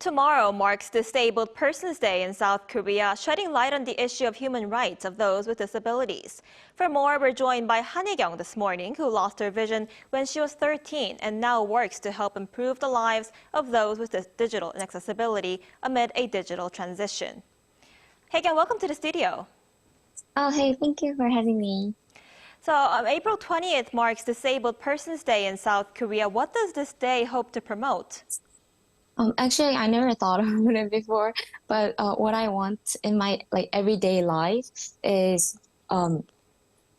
Tomorrow marks Disabled Persons Day in South Korea, shedding light on the issue of human rights of those with disabilities. For more, we're joined by Han Hye-kyung this morning, who lost her vision when she was 13 and now works to help improve the lives of those with digital inaccessibility amid a digital transition. Hye-kyung, welcome to the studio. Oh, hey, thank you for having me. So April 20th marks Disabled Persons Day in South Korea. What does this day hope to promote? Actually, I never thought about it before, but what I want in my everyday life is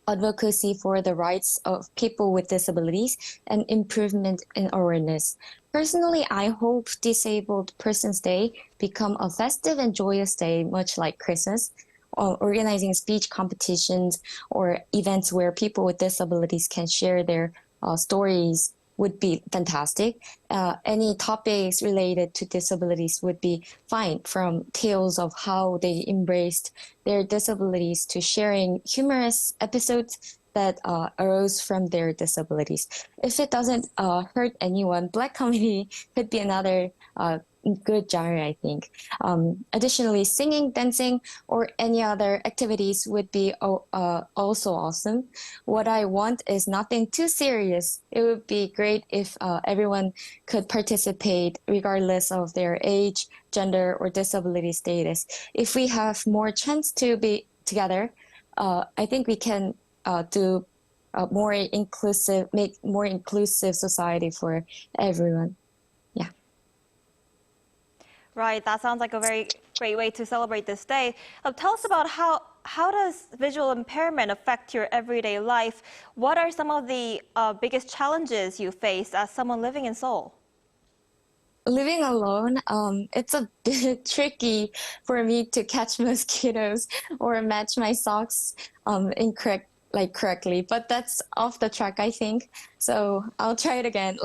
advocacy for the rights of people with disabilities and improvement in awareness. Personally, I hope Disabled Persons Day become a festive and joyous day, much like Christmas, organizing speech competitions or events where people with disabilities can share their stories would be fantastic. Any topics related to disabilities would be fine, from tales of how they embraced their disabilities to sharing humorous episodes that arose from their disabilities. If it doesn't hurt anyone, Black comedy could be another good genre, I think. Additionally, singing, dancing, or any other activities would be also awesome. What I want is nothing too serious. It would be great if everyone could participate regardless of their age, gender, or disability status. If we have more chance to be together, I think we can do make more inclusive society for everyone. Right, that sounds like a very great way to celebrate this day. Tell us about how does visual impairment affect your everyday life? What are some of the biggest challenges you face as someone living in Seoul? Living alone, it's a bit tricky for me to catch mosquitoes or match my socks correctly, but that's off the track, I think. So I'll try it again.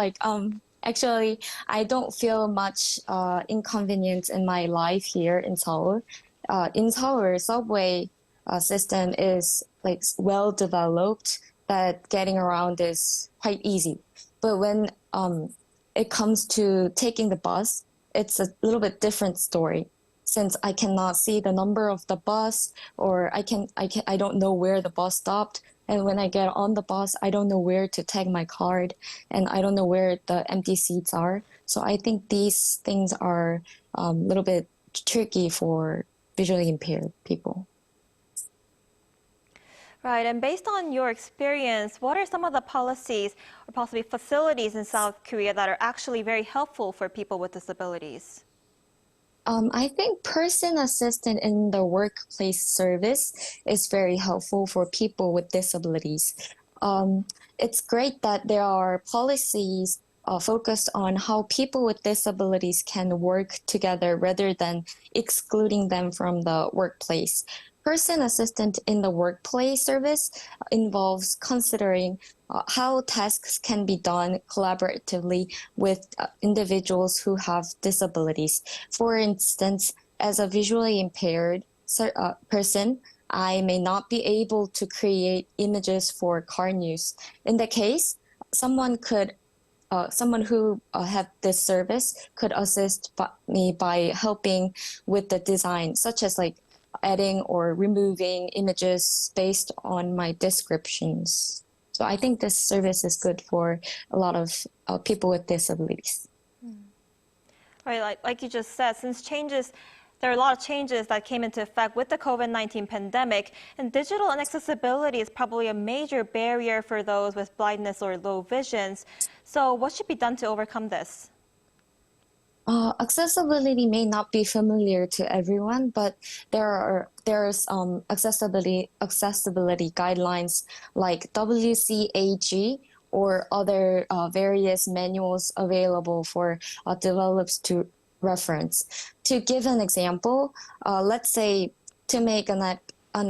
Actually, I don't feel much inconvenience in my life here in Seoul. In Seoul, subway system is well developed, that getting around is quite easy. But when it comes to taking the bus, it's a little bit different story. Since I cannot see the number of the bus, or I don't know where the bus stopped. And when I get on the bus, I don't know where to tag my card, and I don't know where the empty seats are. So I think these things are a little bit tricky for visually impaired people. Right, and based on your experience, what are some of the policies or possibly facilities in South Korea that are actually very helpful for people with disabilities? I think person assistant in the workplace service is very helpful for people with disabilities. It's great that there are policies focused on how people with disabilities can work together rather than excluding them from the workplace. Person assistant in the workplace service involves considering how tasks can be done collaboratively with individuals who have disabilities. For instance, as a visually impaired person, I may not be able to create images for car news. In that case, someone who have this service could assist me by helping with the design, such as adding or removing images based on my descriptions. So I think this service is good for a lot of people with disabilities. Right, like you just said, there are a lot of changes that came into effect with the COVID-19 pandemic, and digital inaccessibility is probably a major barrier for those with blindness or low visions. So what should be done to overcome this? Accessibility may not be familiar to everyone, but there's accessibility guidelines like WCAG or other various manuals available for developers to reference. To give an example, let's say to make an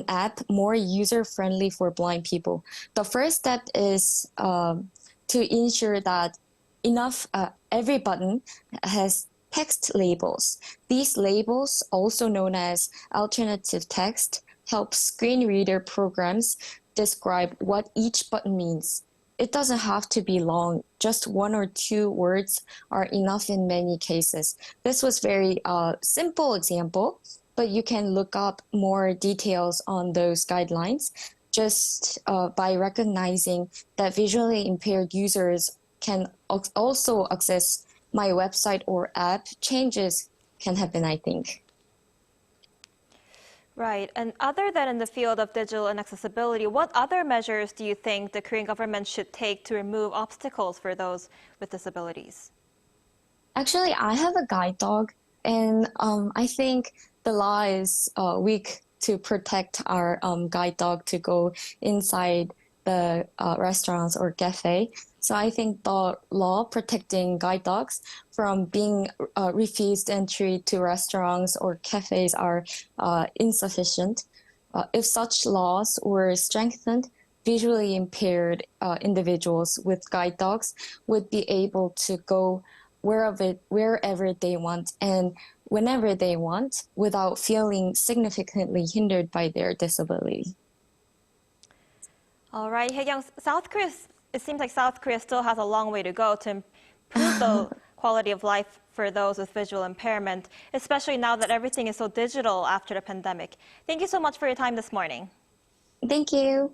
app more user-friendly for blind people, the first step is to ensure that every button has text labels. These labels, also known as alternative text, help screen reader programs describe what each button means. it doesn't have to be long. Just 1 or 2 words are enough in many cases. This was very simple example, but you can look up more details on those guidelines just by recognizing that visually impaired users can also access my website or app. Changes can happen, I think. Right. And other than in the field of digital inaccessibility, what other measures do you think the Korean government should take to remove obstacles for those with disabilities? Actually, I have a guide dog, and I think the law is weak to protect our guide dog to go inside the restaurants or cafe. So I think the law protecting guide dogs from being refused entry to restaurants or cafes are insufficient. If such laws were strengthened, visually impaired individuals with guide dogs would be able to go wherever they want and whenever they want without feeling significantly hindered by their disability. All right, Hye-kyung, it seems like South Korea still has a long way to go to improve the quality of life for those with visual impairment, especially now that everything is so digital after the pandemic. Thank you so much for your time this morning. Thank you.